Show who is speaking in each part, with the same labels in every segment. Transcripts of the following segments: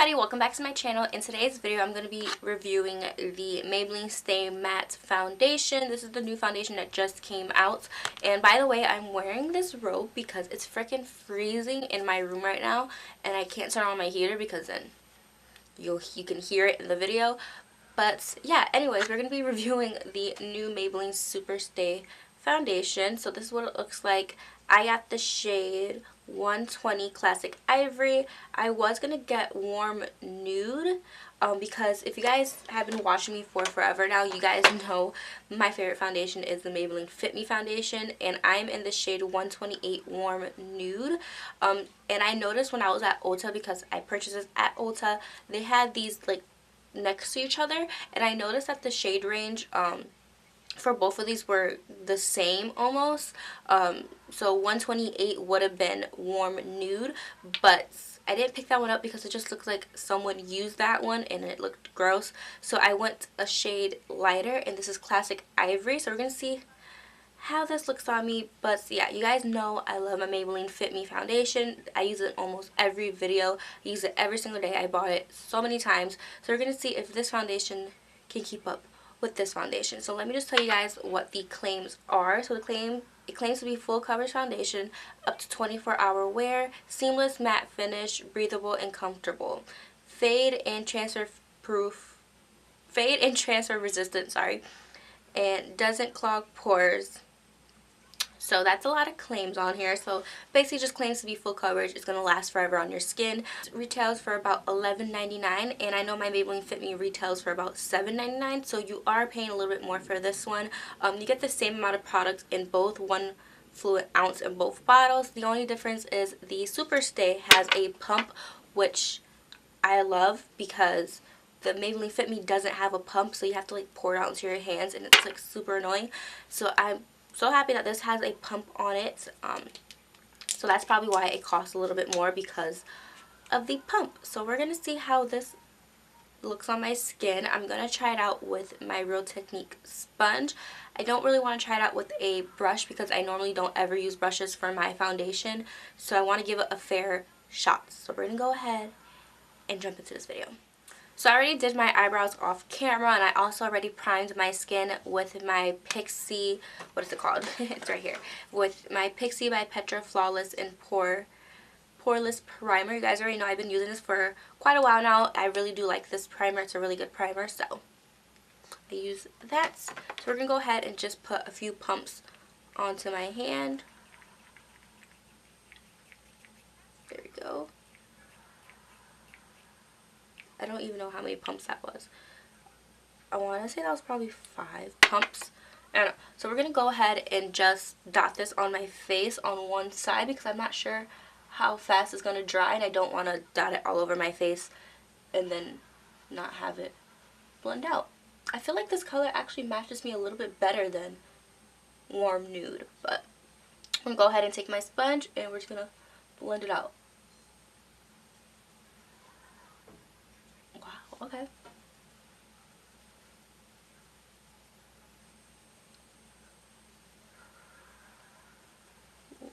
Speaker 1: everybody, welcome back to my channel. In today's video I'm going to be reviewing the Maybelline Stay Matte Foundation. This is the new foundation that just came out, and by the way, I'm wearing this robe because it's freaking freezing in my room right now and I can't turn on my heater because then you can hear it in the video. But yeah, anyways, we're going to be reviewing the new Maybelline Superstay foundation. So this is what it looks like. I got the shade 120 Classic Ivory. I was going to get Warm Nude because if you guys have been watching me for forever now, you guys know my favorite foundation is the Maybelline Fit Me foundation, and I'm in the shade 128 Warm Nude. And I noticed when I was at Ulta, because I purchased this at Ulta, they had these like next to each other, and I noticed that the shade range for both of these were the same almost. So 128 would have been Warm Nude, but I didn't pick that one up because it just looked like someone used that one and it looked gross. So I went a shade lighter, and this is Classic Ivory. So we're gonna see how this looks on me. But yeah, you guys know I love my Maybelline Fit Me foundation. I use it in almost every video. I use it every single day. I bought it so many times. So we're gonna see if this foundation can keep up with this foundation. So let me just tell you guys what the claims are. So it claims to be full coverage foundation, up to 24-hour wear, seamless matte finish, breathable and comfortable, fade and transfer resistant, and doesn't clog pores. So that's a lot of claims on here. So basically just claims to be full coverage. It's going to last forever on your skin. It retails for about $11.99, and I know my Maybelline Fit Me retails for about $7.99, so you are paying a little bit more for this one. You get the same amount of product in both, 1 fluid ounce in both bottles. The only difference is the Superstay has a pump, which I love because the Maybelline Fit Me doesn't have a pump, so you have to like pour it out into your hands, and it's like super annoying. So I'm so happy that this has a pump on it. So that's probably why it costs a little bit more, because of the pump. So we're gonna see how this looks on my skin. I'm gonna try it out with my Real Technique sponge. I don't really want to try it out with a brush because I normally don't ever use brushes for my foundation, so I want to give it a fair shot. So we're gonna go ahead and jump into this video. So I already did my eyebrows off camera, and I also already primed my skin with my Pixi, what is it called? It's right here. With my Pixi by Petra Flawless and Poreless Primer. You guys already know I've been using this for quite a while now. I really do like this primer. It's a really good primer, so I use that. So we're going to go ahead and just put a few pumps onto my hand. There we go. I don't even know how many pumps that was. I want to say that was probably 5 pumps. I don't know. So we're going to go ahead and just dot this on my face on one side because I'm not sure how fast it's going to dry, and I don't want to dot it all over my face and then not have it blend out. I feel like this color actually matches me a little bit better than Warm Nude, but I'm going to go ahead and take my sponge and we're just going to blend it out. Okay.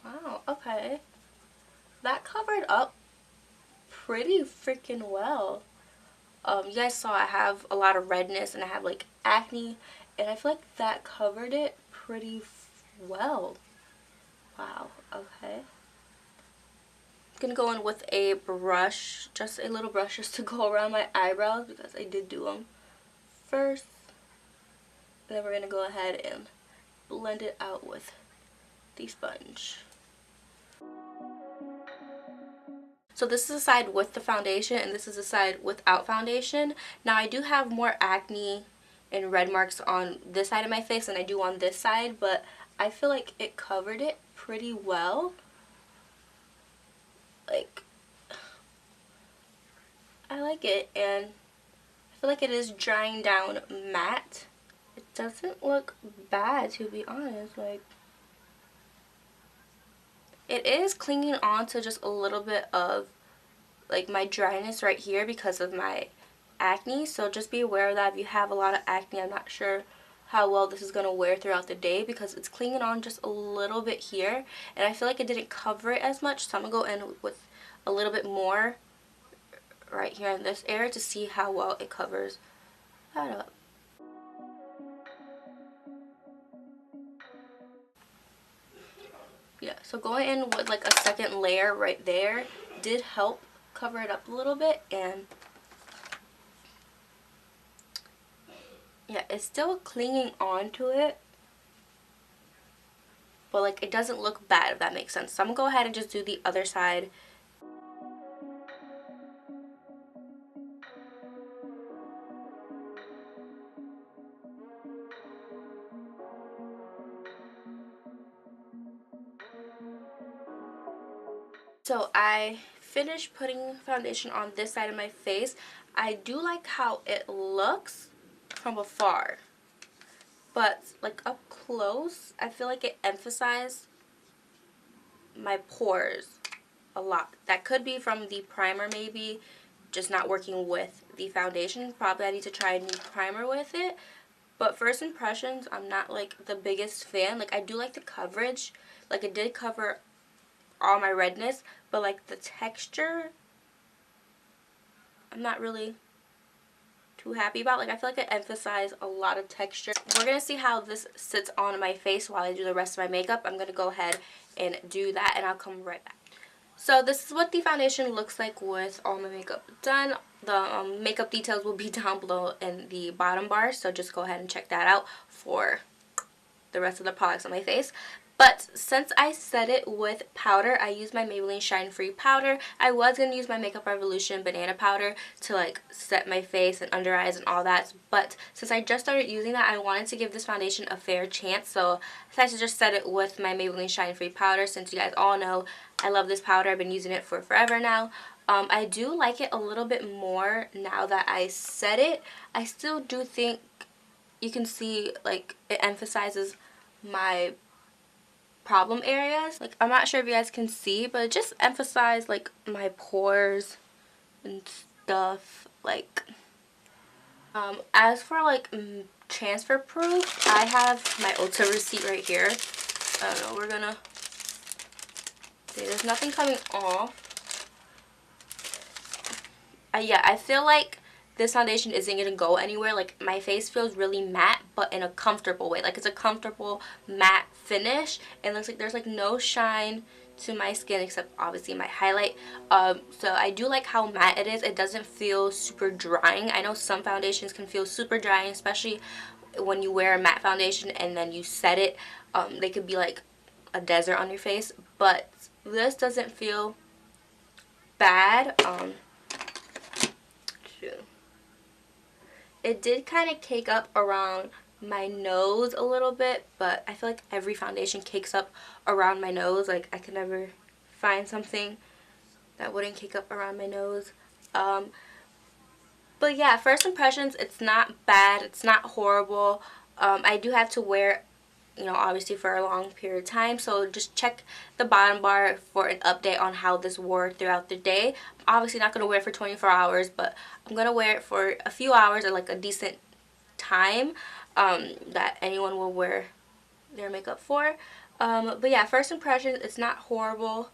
Speaker 1: Wow, okay. That covered up pretty freaking well. You guys saw I have a lot of redness and I have like acne, and I feel like that covered it pretty well. Wow, okay. Gonna go in with a brush, just a little brush, just to go around my eyebrows because I did do them first. Then we're gonna go ahead and blend it out with the sponge. So this is the side with the foundation, and this is the side without foundation. Now I do have more acne and red marks on this side of my face than I do on this side, but I feel like it covered it pretty well. Like, I like it, and I feel like it is drying down matte. It doesn't look bad, to be honest. Like, it is clinging on to just a little bit of like my dryness right here because of my acne, so just be aware of that. If you have a lot of acne, I'm not sure how well this is going to wear throughout the day because it's clinging on just a little bit here, and I feel like it didn't cover it as much, so I'm going to go in with a little bit more right here in this area to see how well it covers that up. Yeah, so going in with like a second layer right there did help cover it up a little bit, and yeah, it's still clinging on to it, but like it doesn't look bad, if that makes sense. So I'm gonna go ahead and just do the other side. So I finished putting foundation on this side of my face. I do like how it looks from afar, but like up close, I feel like it emphasized my pores a lot. That could be from the primer, maybe just not working with the foundation. Probably I need to try a new primer with it. But first impressions, I'm not like the biggest fan. Like I do like the coverage. Like it did cover all my redness, but like the texture, I'm not really too happy about. Like I feel like it emphasized a lot of texture. We're gonna see how this sits on my face while I do the rest of my makeup. I'm gonna go ahead and do that, and I'll come right back. So this is what the foundation looks like with all my makeup done. The makeup details will be down below in the bottom bar, so just go ahead and check that out for the rest of the products on my face. But since I set it with powder, I used my Maybelline Shine Free powder. I was going to use my Makeup Revolution banana powder to like set my face and under eyes and all that. But since I just started using that, I wanted to give this foundation a fair chance. So I decided to just set it with my Maybelline Shine Free powder. Since you guys all know I love this powder. I've been using it for forever now. I do like it a little bit more now that I set it. I still do think you can see like it emphasizes my problem areas. Like I'm not sure if you guys can see, but it just emphasized like my pores and stuff. Like as for like transfer proof, I have my Ulta receipt right here. I don't know, we're gonna see, there's nothing coming off. Yeah, I feel like this foundation isn't going to go anywhere. Like my face feels really matte, but in a comfortable way. Like it's a comfortable matte finish, and looks like there's like no shine to my skin except obviously my highlight. So I do like how matte it is. It doesn't feel super drying. I know some foundations can feel super drying, especially when you wear a matte foundation and then you set it. They could be like a desert on your face, but this doesn't feel bad. It did kind of cake up around my nose a little bit, but I feel like every foundation cakes up around my nose. Like I could never find something that wouldn't cake up around my nose. But yeah, first impressions, it's not bad, it's not horrible. I do have to wear it, you know, obviously for a long period of time, so just check the bottom bar for an update on how this wore throughout the day. I'm obviously not going to wear it for 24 hours, but I'm going to wear it for a few hours or like a decent time that anyone will wear their makeup for. But yeah, first impressions, it's not horrible.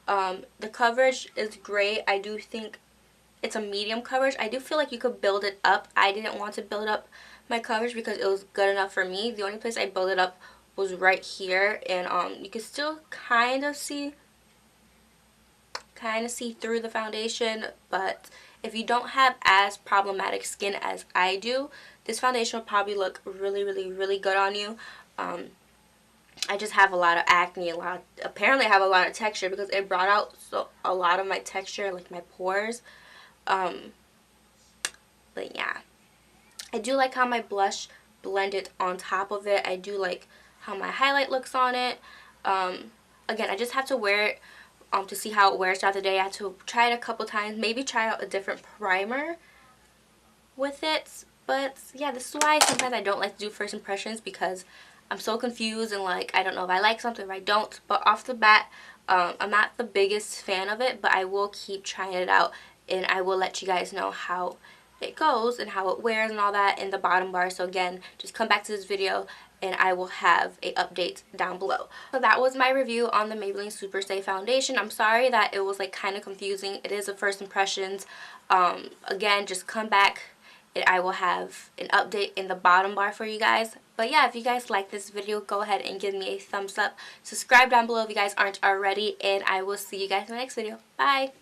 Speaker 1: The coverage is great. I do think it's a medium coverage. I do feel like you could build it up. I didn't want to build up my coverage because it was good enough for me. The only place I built it up was right here, and you can still kind of see through the foundation. But if you don't have as problematic skin as I do, this foundation will probably look really, really, really good on you. I just have a lot of acne, apparently I have a lot of texture because it brought out a lot of my texture, like my pores. But yeah, I do like how my blush blended on top of it. I do like how my highlight looks on it. Again, I just have to wear it to see how it wears throughout the day. I have to try it a couple times, maybe try out a different primer with it. But yeah, this is why sometimes I don't like to do first impressions, because I'm so confused and like I don't know if I like something, if I don't. But off the bat, I'm not the biggest fan of it, but I will keep trying it out, and I will let you guys know how it goes and how it wears and all that in the bottom bar. So again, just come back to this video and I will have a update down below. So that was my review on the Maybelline Superstay foundation. I'm sorry that it was like kind of confusing. It is a first impressions. Again, just come back and I will have an update in the bottom bar for you guys. But yeah, if you guys like this video, go ahead and give me a thumbs up. Subscribe down below if you guys aren't already, and I will see you guys in the next video. Bye!